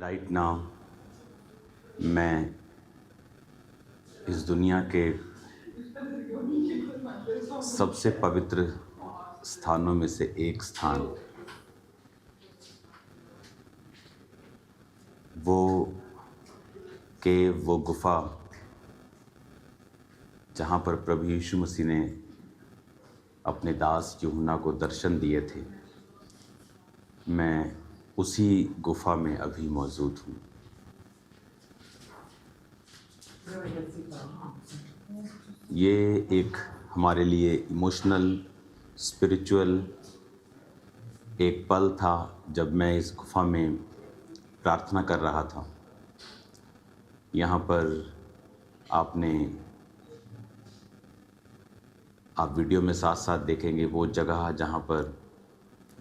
Right now मैं इस दुनिया के सबसे पवित्र स्थानों में से एक स्थान, वो केव, वो गुफा जहाँ पर प्रभु यीशु मसीह ने अपने दास यूहन्ना को दर्शन दिए थे, मैं उसी गुफा में अभी मौजूद हूँ। ये एक हमारे लिए इमोशनल, स्पिरिचुअल एक पल था जब मैं इस गुफा में प्रार्थना कर रहा था। यहाँ पर आप वीडियो में साथ साथ देखेंगे वो जगह जहाँ पर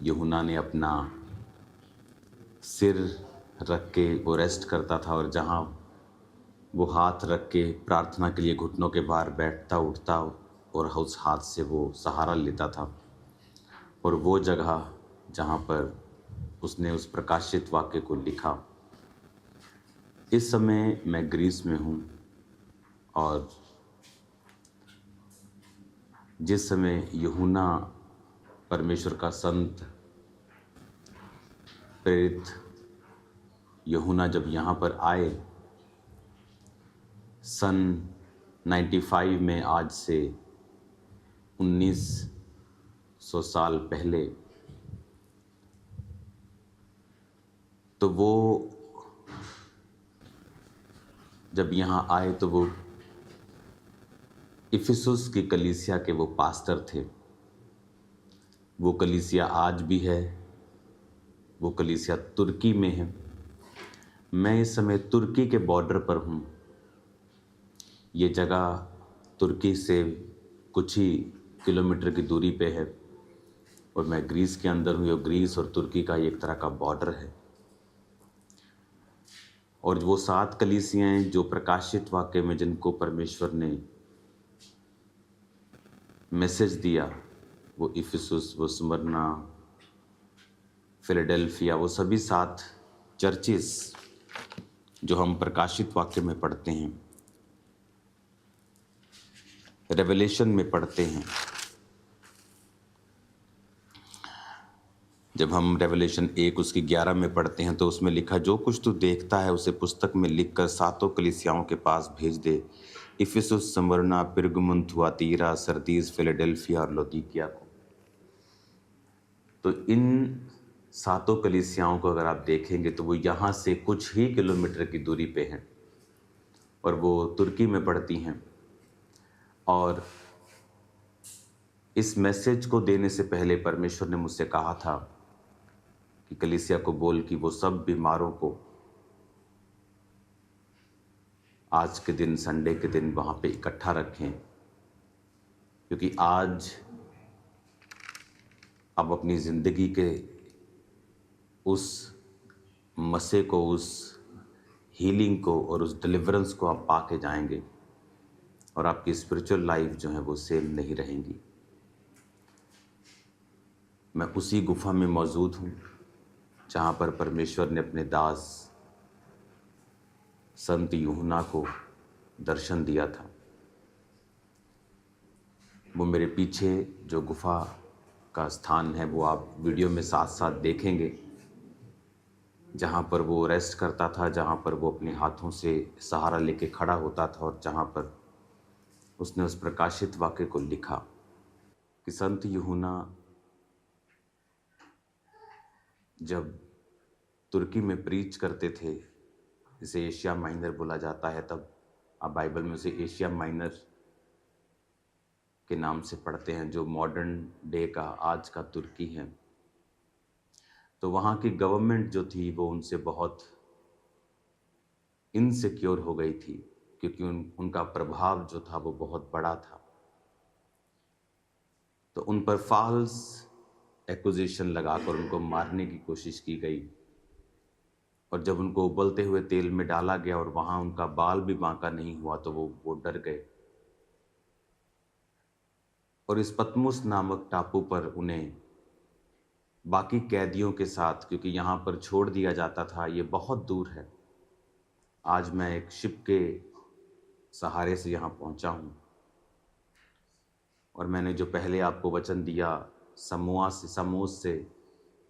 यूहन्ना ने अपना सिर रख के वो रेस्ट करता था और जहाँ वो हाथ रख के प्रार्थना के लिए घुटनों के भार बैठता उठता और उस हाथ से वो सहारा लेता था। और वो जगह जहाँ पर उसने उस प्रकाशित वाक्य को लिखा। इस समय मैं ग्रीस में हूँ और जिस समय यूहन्ना परमेश्वर का संत प्रेरित यूहन्ना जब यहाँ पर आए सन 95 में, आज से 1900 साल पहले, तो वो जब यहाँ आए तो वो इफिसुस की कलीसिया के वो पास्टर थे। वो कलीसिया आज भी है, वो कलीसिया तुर्की में है। मैं इस समय तुर्की के बॉर्डर पर हूँ। ये जगह तुर्की से कुछ ही किलोमीटर की दूरी पे है और मैं ग्रीस के अंदर हूँ। ग्रीस और तुर्की का एक तरह का बॉर्डर है। और वो 7 कलीसियाएं जो प्रकाशित वाक्य में जिनको परमेश्वर ने मैसेज दिया, वो इफिसुस, वो स्मरना, फिलाडेल्फिया, वो सभी 7 चर्चेस जो हम प्रकाशित वाक्य में पढ़ते हैं, रेवलेशन में पढ़ते हैं। जब हम रेवलेशन 1 उसकी 11 में पढ़ते हैं तो उसमें लिखा, जो कुछ तू देखता है उसे पुस्तक में लिखकर 7 कलीसियाओं के पास भेज दे, Ephesus, Smyrna, Pergamum, Thyatira, Sardis, Philadelphia और लौदीकिया को। तो इन 7 कलीसियाओं को अगर आप देखेंगे तो वो यहाँ से कुछ ही किलोमीटर की दूरी पे हैं और वो तुर्की में पड़ती हैं। और इस मैसेज को देने से पहले परमेश्वर ने मुझसे कहा था कि कलीसिया को बोल कि वो सब बीमारों को आज के दिन, संडे के दिन वहाँ पे इकट्ठा रखें, क्योंकि आज अब अपनी ज़िंदगी के उस मसे को, उस हीलिंग को और उस डिलीवरेंस को आप पाके जाएंगे और आपकी स्पिरिचुअल लाइफ जो है वो सेम नहीं रहेंगी। मैं उसी गुफा में मौजूद हूँ जहाँ पर परमेश्वर ने अपने दास संत यूहन्ना को दर्शन दिया था। वो मेरे पीछे जो गुफा का स्थान है वो आप वीडियो में साथ साथ देखेंगे, जहाँ पर वो रेस्ट करता था, जहाँ पर वो अपने हाथों से सहारा लेके खड़ा होता था और जहाँ पर उसने उस प्रकाशित वाक्य को लिखा कि संत यूहन्ना जब तुर्की में प्रीच करते थे, इसे एशिया माइनर बोला जाता है, तब आप बाइबल में उसे एशिया माइनर के नाम से पढ़ते हैं, जो मॉडर्न डे का, आज का तुर्की है। तो वहाँ की गवर्नमेंट जो थी वो उनसे बहुत इनसिक्योर हो गई थी, क्योंकि उनका प्रभाव जो था वो बहुत बड़ा था। तो उन पर फॉल्स एक्यूजेशन लगाकर उनको मारने की कोशिश की गई। और जब उनको उबलते हुए तेल में डाला गया और वहाँ उनका बाल भी बांका नहीं हुआ तो वो डर गए और इस पतमुस नामक टापू पर उन्हें बाकी कैदियों के साथ, क्योंकि यहाँ पर छोड़ दिया जाता था, ये बहुत दूर है। आज मैं एक शिप के सहारे से यहाँ पहुँचा हूँ और मैंने जो पहले आपको वचन दिया समोस से,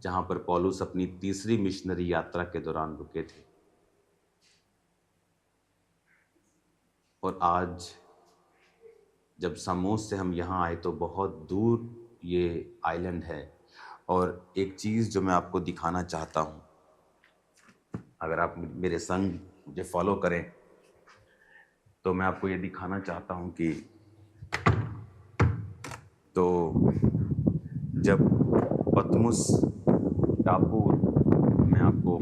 जहाँ पर पौलुस अपनी तीसरी मिशनरी यात्रा के दौरान रुके थे, और आज जब समोस से हम यहाँ आए तो बहुत दूर ये आइलैंड है। और एक चीज़ जो मैं आपको दिखाना चाहता हूँ, अगर आप मेरे संग मुझे फॉलो करें तो मैं आपको ये दिखाना चाहता हूँ कि तो जब पतमुस टापू, मैं आपको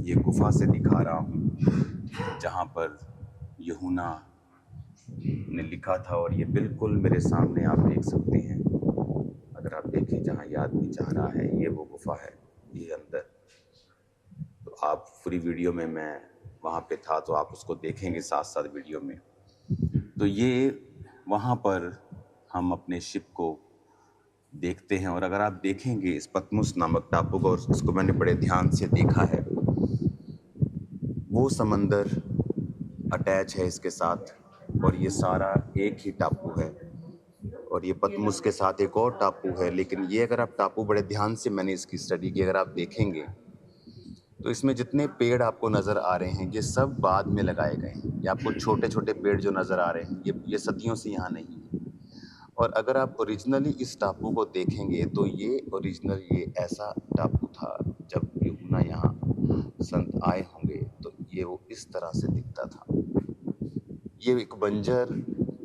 ये गुफा से दिखा रहा हूँ जहाँ पर यूहन्ना ने लिखा था, और ये बिल्कुल मेरे सामने आप देख सकते हैं। अगर आप देखें जहाँ ये आदमी जा रहा है, ये वो गुफा है, ये अंदर। तो आप पूरी वीडियो में, मैं वहाँ पे था तो आप उसको देखेंगे साथ साथ वीडियो में। तो ये वहाँ पर हम अपने शिप को देखते हैं, और अगर आप देखेंगे इस पतमुस नामक टापू को, और इसको मैंने बड़े ध्यान से देखा है, वो समंदर अटैच है इसके साथ, और ये सारा एक ही टापू है। और ये पतमुस के साथ एक और टापू है, लेकिन ये अगर आप टापू बड़े ध्यान से, मैंने इसकी स्टडी की, अगर आप देखेंगे तो इसमें जितने पेड़ आपको नज़र आ रहे हैं ये सब बाद में लगाए गए हैं। ये आपको छोटे छोटे पेड़ जो नज़र आ रहे हैं ये सदियों से यहाँ नहीं है। और अगर आप ओरिजिनली इस टापू को देखेंगे तो ये ओरिजिनल ये ऐसा टापू था। जब यूहन्ना यहाँ संत आए होंगे तो ये वो इस तरह से दिखता था। ये एक बंजर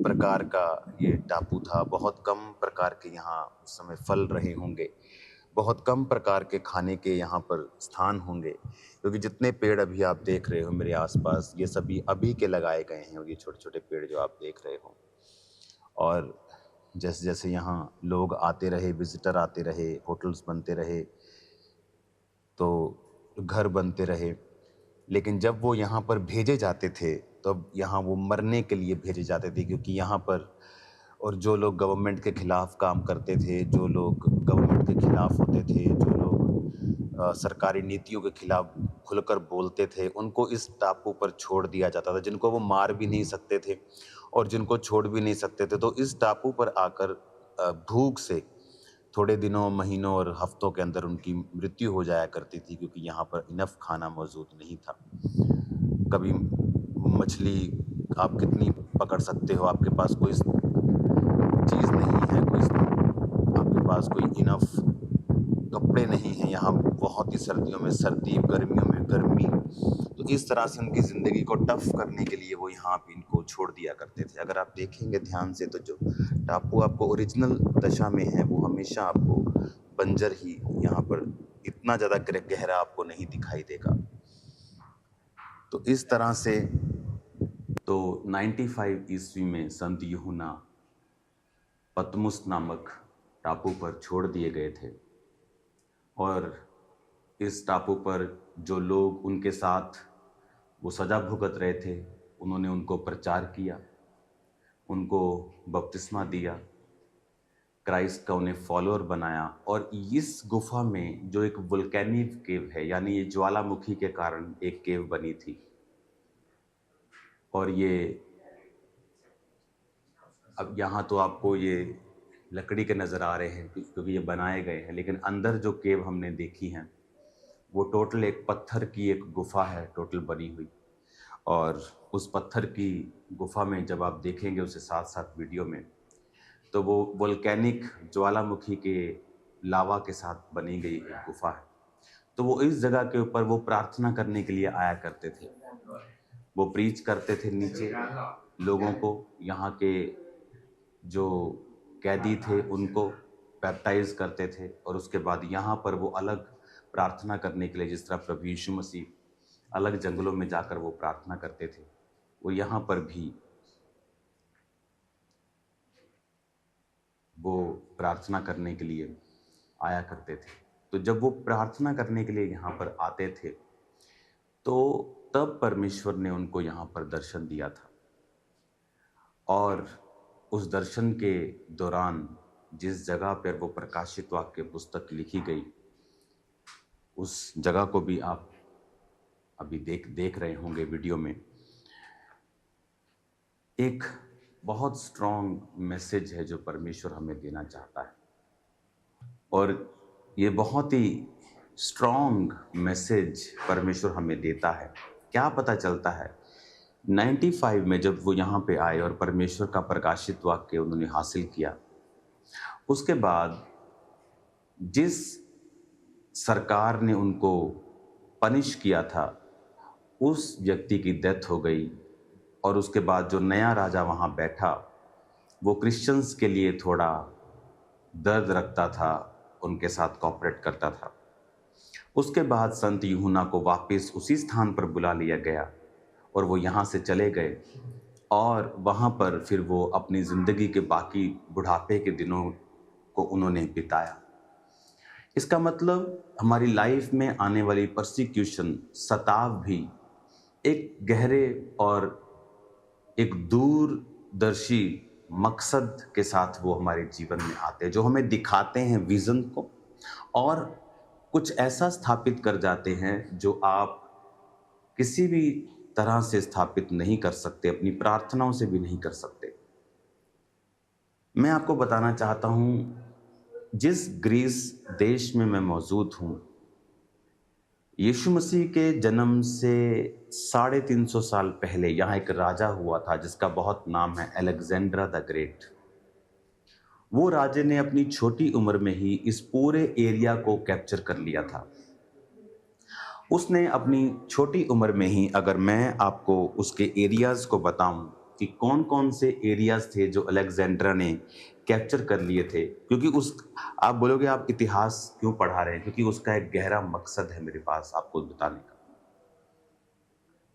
प्रकार का ये टापू था। बहुत कम प्रकार के यहाँ उस समय फल रहे होंगे, बहुत कम प्रकार के खाने के यहाँ पर स्थान होंगे, क्योंकि जितने पेड़ अभी आप देख रहे हो मेरे आसपास ये सभी अभी के लगाए गए हैं, और ये छोटे छोटे पेड़ जो आप देख रहे हो। और जैसे जैसे यहाँ लोग आते रहे, विजिटर आते रहे, होटल्स बनते रहे, तो घर बनते रहे, लेकिन जब वो यहाँ पर भेजे जाते थे तब यहाँ वो मरने के लिए भेजे जाते थे, क्योंकि यहाँ पर और जो लोग गवर्नमेंट के खिलाफ काम करते थे, जो लोग गवर्नमेंट के खिलाफ होते थे, जो लोग सरकारी नीतियों के खिलाफ खुलकर बोलते थे, उनको इस टापू पर छोड़ दिया जाता था। जिनको वो मार भी नहीं सकते थे और जिनको छोड़ भी नहीं सकते थे, तो इस टापू पर आकर भूख से थोड़े दिनों, महीनों और हफ्तों के अंदर उनकी मृत्यु हो जाया करती थी, क्योंकि यहाँ पर इनफ खाना मौजूद नहीं था। कभी मछली आप कितनी पकड़ सकते हो, आपके पास कोई चीज़ नहीं है, कोई आपके पास कोई इनफ कपड़े नहीं हैं। यहाँ बहुत ही सर्दियों में सर्दी, गर्मियों में गर्मी, तो इस तरह से उनकी ज़िंदगी को टफ करने के लिए वो यहाँ पे इनको छोड़ दिया करते थे। अगर आप देखेंगे ध्यान से तो जो टापू आपको ओरिजिनल दशा में है वो हमेशा आपको बंजर ही, यहाँ पर इतना ज़्यादा गहरा आपको नहीं दिखाई देगा। तो इस तरह से तो 95 ईस्वी में संत यूहन्ना पतमुस नामक टापू पर छोड़ दिए गए थे, और इस टापू पर जो लोग उनके साथ वो सजा भुगत रहे थे, उन्होंने उनको प्रचार किया, उनको बपतिस्मा दिया, क्राइस्ट का उन्हें फॉलोअर बनाया। और इस गुफा में जो एक वोल्केनिक केव है, यानी ये ज्वालामुखी के कारण एक केव बनी थी, और ये अब यहाँ तो आपको ये लकड़ी के नज़र आ रहे हैं क्योंकि ये बनाए गए हैं, लेकिन अंदर जो केव हमने देखी हैं वो टोटल एक पत्थर की एक गुफा है टोटल बनी हुई। और उस पत्थर की गुफा में जब आप देखेंगे उसे साथ साथ वीडियो में, तो वो वोल्केनिक ज्वालामुखी के लावा के साथ बनी गई एक गुफा है। तो वो इस जगह के ऊपर वो प्रार्थना करने के लिए आया करते थे, वो प्रीच करते थे नीचे लोगों को, यहाँ के जो कैदी थे उनको बैप्टाइज करते थे, और उसके बाद यहाँ पर वो अलग प्रार्थना करने के लिए, जिस तरह प्रभु यीशु मसीह अलग जंगलों में जाकर वो प्रार्थना करते थे, वो यहाँ पर भी वो प्रार्थना करने के लिए आया करते थे। तो जब वो प्रार्थना करने के लिए यहाँ पर आते थे तो तब परमेश्वर ने उनको यहाँ पर दर्शन दिया था, और उस दर्शन के दौरान जिस जगह पर वो प्रकाशित वाक्य पुस्तक लिखी गई उस जगह को भी आप अभी देख रहे होंगे वीडियो में। एक बहुत स्ट्रॉन्ग मैसेज है जो परमेश्वर हमें देना चाहता है, और ये बहुत ही स्ट्रॉन्ग मैसेज परमेश्वर हमें देता है। क्या पता चलता है, 95 में जब वो यहाँ पे आए और परमेश्वर का प्रकाशित वाक्य उन्होंने हासिल किया, उसके बाद जिस सरकार ने उनको पनिश किया था, उस व्यक्ति की डेथ हो गई, और उसके बाद जो नया राजा वहाँ बैठा वो क्रिश्चियंस के लिए थोड़ा दर्द रखता था, उनके साथ कॉपरेट करता था। उसके बाद संत यूहन्ना को वापस उसी स्थान पर बुला लिया गया और वो यहाँ से चले गए, और वहाँ पर फिर वो अपनी ज़िंदगी के बाकी बुढ़ापे के दिनों को उन्होंने बिताया। इसका मतलब हमारी लाइफ में आने वाली परसिक्यूशन, सताव भी एक गहरे और एक दूरदर्शी मकसद के साथ वो हमारे जीवन में आते हैं, जो हमें दिखाते हैं विज़न को, और कुछ ऐसा स्थापित कर जाते हैं जो आप किसी भी तरह से स्थापित नहीं कर सकते, अपनी प्रार्थनाओं से भी नहीं कर सकते। मैं आपको बताना चाहता हूँ, जिस ग्रीस देश में मैं मौजूद हूँ, यीशु मसीह के जन्म से 350 साल पहले यहाँ एक राजा हुआ था जिसका बहुत नाम है अलेक्जेंड्रा द ग्रेट। वो राजे ने अपनी छोटी उम्र में ही इस पूरे एरिया को कैप्चर कर लिया था। उसने अपनी छोटी उम्र में ही, अगर मैं आपको उसके एरियाज़ को बताऊं कि कौन कौन से एरियाज़ थे जो अलेक्जेंड्रा ने कैप्चर कर लिए थे, क्योंकि आप बोलोगे आप इतिहास क्यों पढ़ा रहे हैं, क्योंकि उसका एक गहरा मकसद है मेरे पास आपको बताने का।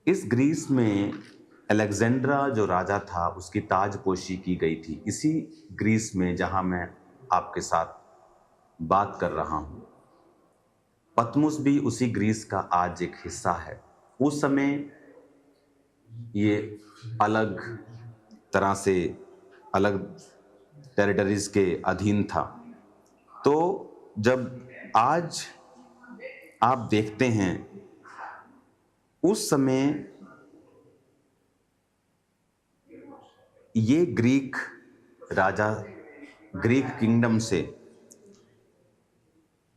इस ग्रीस में अलेक्जेंड्रा जो राजा था उसकी ताजपोशी की गई थी, इसी ग्रीस में जहां मैं आपके साथ बात कर रहा हूं। पतमुस भी उसी ग्रीस का आज एक हिस्सा है। उस समय ये अलग तरह से अलग टेरिटरीज के अधीन था। तो जब आज आप देखते हैं, उस समय ये ग्रीक राजा, ग्रीक किंगडम से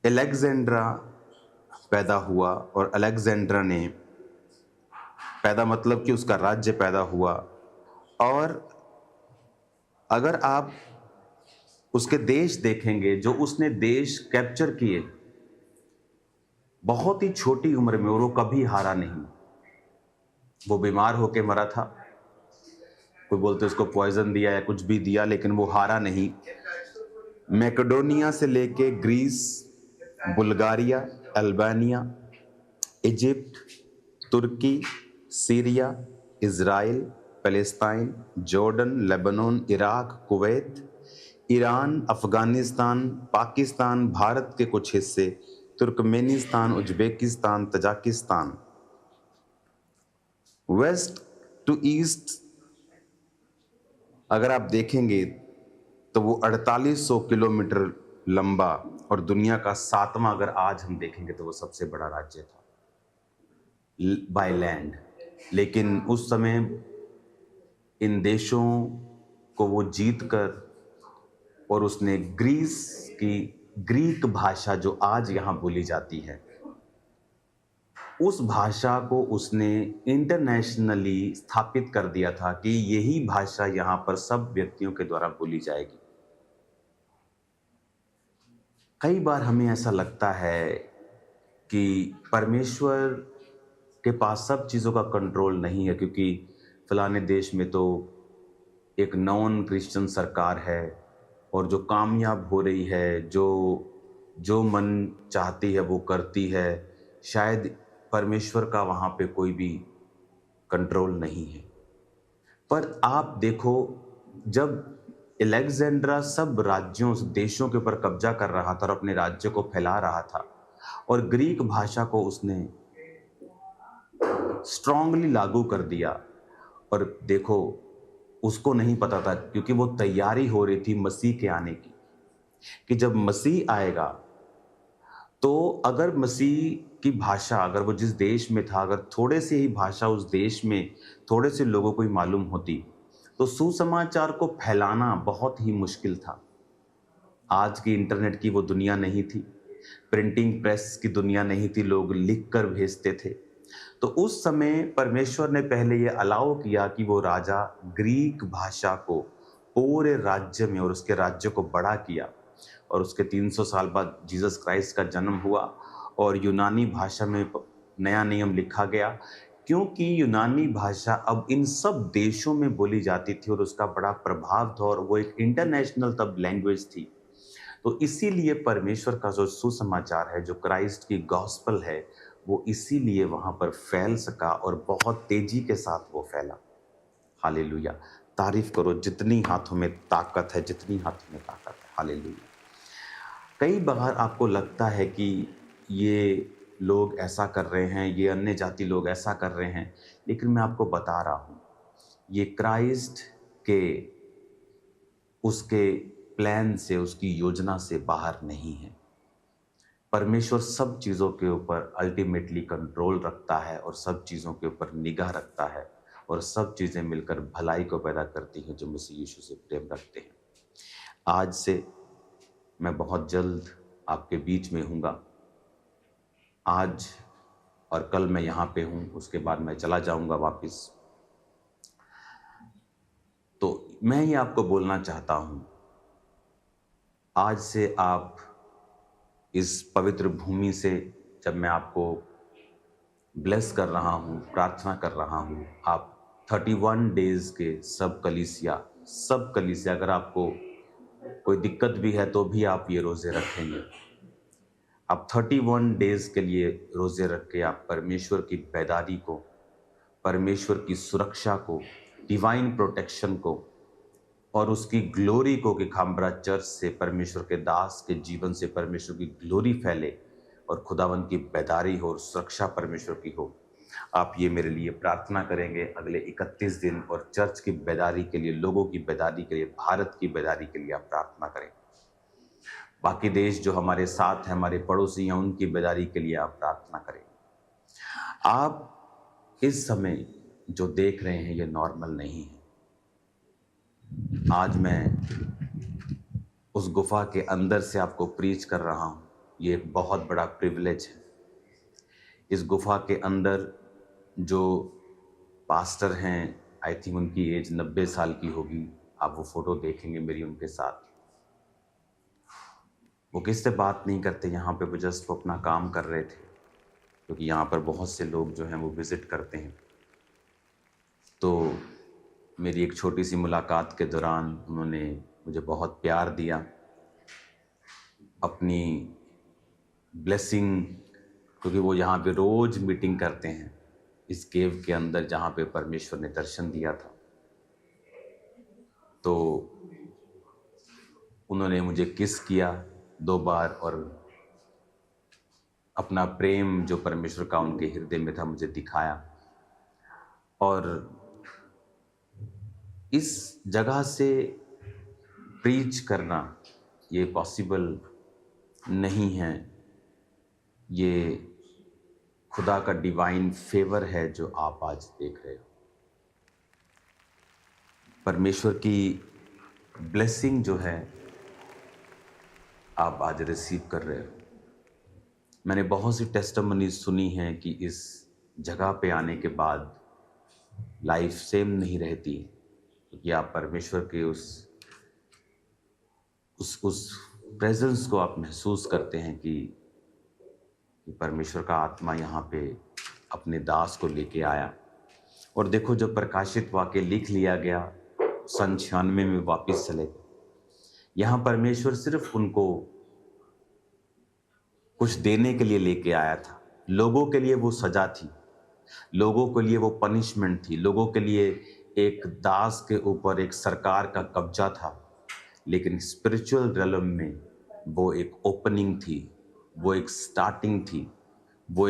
अलेक्जेंड्रा पैदा हुआ, और अलेक्जेंड्रा ने पैदा मतलब कि उसका राज्य पैदा हुआ। और अगर आप उसके देश देखेंगे, जो उसने देश कैप्चर किए बहुत ही छोटी उम्र में, और वो कभी हारा नहीं। वो बीमार होके मरा था, कोई बोलते उसको पॉइजन दिया या कुछ भी दिया, लेकिन वो हारा नहीं। मैकेडोनिया से लेके Greece, Bulgaria, Albania, Egypt, Turkey, Syria, Israel, Palestine, Jordan, Lebanon, Iraq, Kuwait, Iran, Afghanistan, Pakistan, Bharat के कुछ हिस्से, Turkmenistan, Uzbekistan, Tajikistan, west to east अगर आप देखेंगे तो वो 4800 किलोमीटर लंबा, और दुनिया का 7वां अगर आज हम देखेंगे तो वो सबसे बड़ा राज्य था बाय लैंड। लेकिन उस समय इन देशों को वो जीत कर, और उसने ग्रीस की ग्रीक भाषा जो आज यहाँ बोली जाती है, उस भाषा को उसने इंटरनेशनली स्थापित कर दिया था कि यही भाषा यहाँ पर सब व्यक्तियों के द्वारा बोली जाएगी। कई बार हमें ऐसा लगता है कि परमेश्वर के पास सब चीज़ों का कंट्रोल नहीं है, क्योंकि फलाने देश में तो एक नॉन क्रिश्चियन सरकार है, और जो कामयाब हो रही है, जो मन चाहती है वो करती है, शायद परमेश्वर का वहाँ पे कोई भी कंट्रोल नहीं है। पर आप देखो, जब अलेक्जेंड्रा सब राज्यों, देशों के ऊपर कब्जा कर रहा था और अपने राज्य को फैला रहा था, और ग्रीक भाषा को उसने स्ट्रांगली लागू कर दिया, और देखो उसको नहीं पता था, क्योंकि वो तैयारी हो रही थी मसीह के आने की, कि जब मसीह आएगा तो अगर मसीह की भाषा, अगर वो जिस देश में था, अगर थोड़े से ही भाषा उस देश में थोड़े से लोगों को ही मालूम होती, तो सुसमाचार को फैलाना बहुत ही मुश्किल था। आज की इंटरनेट की वो दुनिया नहीं थी, प्रिंटिंग प्रेस की दुनिया नहीं थी, लोग लिख कर भेजते थे। तो उस समय परमेश्वर ने पहले ये अलाउ किया कि वो राजा ग्रीक भाषा को पूरे राज्य में, और उसके राज्य को बड़ा किया, और उसके 300 साल बाद जीसस क्राइस्ट का जन्म हुआ, और यूनानी भाषा में नया नियम लिखा गया, क्योंकि यूनानी भाषा अब इन सब देशों में बोली जाती थी और उसका बड़ा प्रभाव था, और वो एक इंटरनेशनल तब लैंग्वेज थी। तो इसीलिए परमेश्वर का जो सुसमाचार है, जो क्राइस्ट की गॉस्पल है, वो इसीलिए वहां पर फैल सका, और बहुत तेजी के साथ वो फैला। हालेलुया। तारीफ करो, जितनी हाथों में ताकत है, जितनी हाथों में ताकत है। हालेलुया। कई बार आपको लगता है कि ये लोग ऐसा कर रहे हैं, ये अन्य जाति लोग ऐसा कर रहे हैं, लेकिन मैं आपको बता रहा हूं, ये क्राइस्ट के उसके प्लान से, उसकी योजना से बाहर नहीं है। परमेश्वर सब चीज़ों के ऊपर अल्टीमेटली कंट्रोल रखता है, और सब चीज़ों के ऊपर निगाह रखता है, और सब चीज़ें मिलकर भलाई को पैदा करती हैं जो मसीह यीशु से प्रेम रखते हैं। आज से मैं बहुत जल्द आपके बीच में हूँगा। आज और कल मैं यहाँ पे हूँ, उसके बाद मैं चला जाऊँगा वापस। तो मैं ये आपको बोलना चाहता हूँ, आज से आप इस पवित्र भूमि से, जब मैं आपको ब्लेस कर रहा हूँ, प्रार्थना कर रहा हूँ, आप 31 डेज के सब कलीसिया, अगर आपको कोई दिक्कत भी है तो भी आप ये रोज़े रखेंगे। आप 31 डेज के लिए रोज़े रख के आप परमेश्वर की बेदारी को, परमेश्वर की सुरक्षा को, डिवाइन प्रोटेक्शन को, और उसकी ग्लोरी को, कि खामबरा चर्च से, परमेश्वर के दास के जीवन से परमेश्वर की ग्लोरी फैले, और खुदावन की बेदारी हो और सुरक्षा परमेश्वर की हो। आप ये मेरे लिए प्रार्थना करेंगे अगले 31 दिन, और चर्च की बेदारी के लिए, लोगों की बेदारी के लिए, भारत की बेदारी के लिए आप प्रार्थना करें। बाकी देश जो हमारे साथ हैं, हमारे पड़ोसी हैं, उनकी बेदारी के लिए आप प्रार्थना करें। आप इस समय जो देख रहे हैं ये नॉर्मल नहीं है। आज मैं उस गुफा के अंदर से आपको प्रीच कर रहा हूँ, ये एक बहुत बड़ा प्रिविलेज है। इस गुफा के अंदर जो पास्टर हैं, आई थिंक उनकी एज 90 साल की होगी, आप वो फोटो देखेंगे मेरी उनके साथ। वो किससे बात नहीं करते यहाँ पे, वो जस्ट वो अपना काम कर रहे थे, क्योंकि यहाँ पर बहुत से लोग जो हैं वो विजिट करते हैं। तो मेरी एक छोटी सी मुलाकात के दौरान उन्होंने मुझे बहुत प्यार दिया, अपनी ब्लेसिंग, क्योंकि वो यहाँ पे रोज मीटिंग करते हैं इस केव के अंदर जहाँ पे परमेश्वर ने दर्शन दिया था। तो उन्होंने मुझे किस किया 2 बार, और अपना प्रेम जो परमेश्वर का उनके हृदय में था मुझे दिखाया। और इस जगह से प्रीच करना ये पॉसिबल नहीं है, ये खुदा का डिवाइन फेवर है जो आप आज देख रहे हो। परमेश्वर की ब्लेसिंग जो है आप आज रिसीव कर रहे हो। मैंने बहुत सी टेस्टिमनीज सुनी हैं कि इस जगह पे आने के बाद लाइफ सेम नहीं रहती, क्योंकि आप परमेश्वर के उस प्रेजेंस को आप महसूस करते हैं कि परमेश्वर का आत्मा यहाँ पे अपने दास को लेके आया। और देखो, जब प्रकाशित वाक्य लिख लिया गया, 96 में वापस चले गए। यहाँ परमेश्वर सिर्फ उनको कुछ देने के लिए लेके आया था। लोगों के लिए वो सजा थी, लोगों के लिए वो पनिशमेंट थी, लोगों के लिए एक दास के ऊपर एक सरकार का कब्जा था। लेकिन स्पिरिचुअल रियलम में वो एक ओपनिंग थी, वो एक स्टार्टिंग थी, वो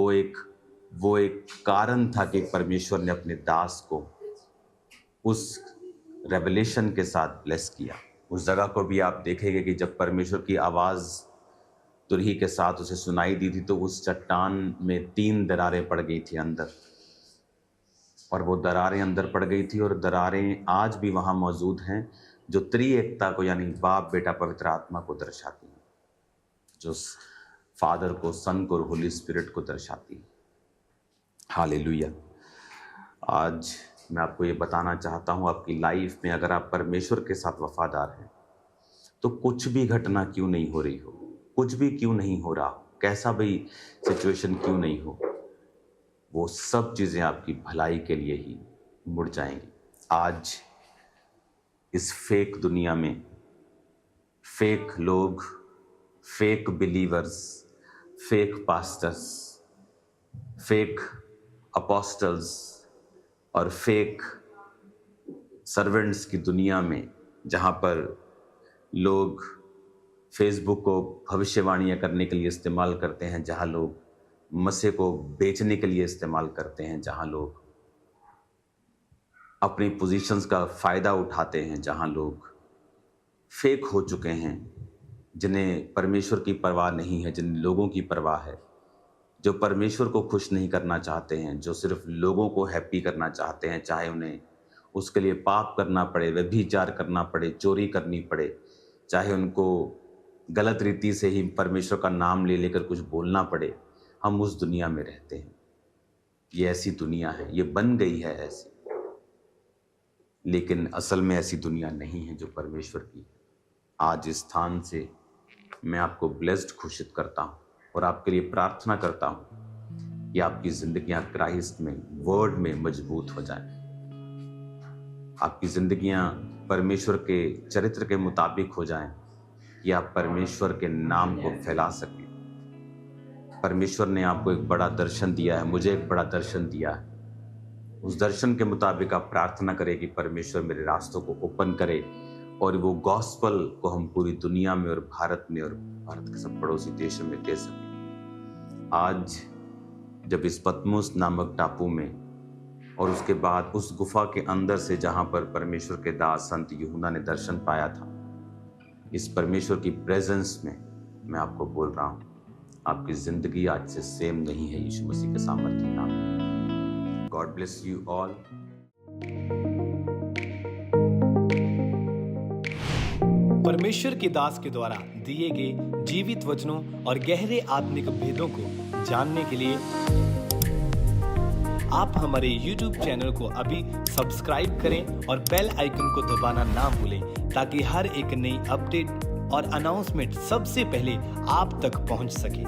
एक कारण था कि परमेश्वर ने अपने दास को उस रेवलेशन के साथ ब्लेस किया। उस जगह को भी आप देखेंगे कि जब परमेश्वर की आवाज़ तुरही के साथ उसे सुनाई दी थी, तो उस चट्टान में 3 दरारें पड़ गई थी अंदर, और वो दरारें अंदर पड़ गई थी, और दरारें आज भी वहाँ मौजूद हैं, जो त्रिएकता को यानी बाप, बेटा, पवित्र आत्मा को दर्शाती हैं, जो फादर को, सन को और होली स्पिरिट को दर्शाती है। हालेलुया। आज मैं आपको ये बताना चाहता हूँ, आपकी लाइफ में अगर आप परमेश्वर के साथ वफादार हैं तो कुछ भी घटना क्यों नहीं हो रही हो, कुछ भी क्यों नहीं हो रहा हो, कैसा भी सिचुएशन क्यों नहीं हो, वो सब चीज़ें आपकी भलाई के लिए ही मुड़ जाएंगी। आज इस फेक दुनिया में फेक लोग, fake believers, fake pastors, fake apostles और फेक सर्वेंट्स की दुनिया में, जहाँ पर लोग फेसबुक को भविष्यवाणियाँ करने के लिए इस्तेमाल करते हैं, जहाँ लोग मसीह को बेचने के लिए इस्तेमाल करते हैं, जहाँ लोग अपनी पोजीशंस का फ़ायदा उठाते हैं, जहाँ लोग फेक हो चुके हैं, जिन्हें परमेश्वर की परवाह नहीं है, जिन लोगों की परवाह है, जो परमेश्वर को खुश नहीं करना चाहते हैं, जो सिर्फ लोगों को हैप्पी करना चाहते हैं, चाहे उन्हें उसके लिए पाप करना पड़े, व्यभिचार करना पड़े, चोरी करनी पड़े, चाहे उनको गलत रीति से ही परमेश्वर का नाम ले लेकर कुछ बोलना पड़े। हम उस दुनिया में रहते हैं। ये ऐसी दुनिया है, ये बन गई है ऐसी, लेकिन असल में ऐसी दुनिया नहीं है जो परमेश्वर की है। आज इस स्थान से मैं आपको ब्लेस्ड घोषित करता हूँ और आपके लिए प्रार्थना करता हूँ कि आपकी जिंदगियां क्राइस्ट में, वर्ड में मजबूत हो जाएं, आपकी जिंदगियां परमेश्वर के चरित्र के मुताबिक हो जाएं, कि आप परमेश्वर के नाम को फैला सकें। परमेश्वर ने आपको एक बड़ा दर्शन दिया है, मुझे एक बड़ा दर्शन दिया है। उस दर्शन के मुताबिक आप प्रार्थना करें कि परमेश्वर मेरे रास्तों को ओपन करे और वो गॉस्पल को हम पूरी दुनिया में और भारत में और भारत के सब पड़ोसी देशों में दे सकें। आज जब इस पतमुस नामक टापू में और उसके बाद उस गुफा के अंदर से जहां पर परमेश्वर के दास संत यूहन्ना ने दर्शन पाया था, इस परमेश्वर की प्रेजेंस में मैं आपको बोल रहा हूं, आपकी जिंदगी आज से सेम नहीं है यीशु मसीह के सामर्थ्य नाम में। God bless you all. परमेश्वर के दास के द्वारा दिए गए जीवित वचनों और गहरे आत्मिक भेदों को जानने के लिए आप हमारे YouTube चैनल को अभी सब्सक्राइब करें और बेल आइकन को दबाना ना भूलें, ताकि हर एक नई अपडेट और अनाउंसमेंट सबसे पहले आप तक पहुंच सके।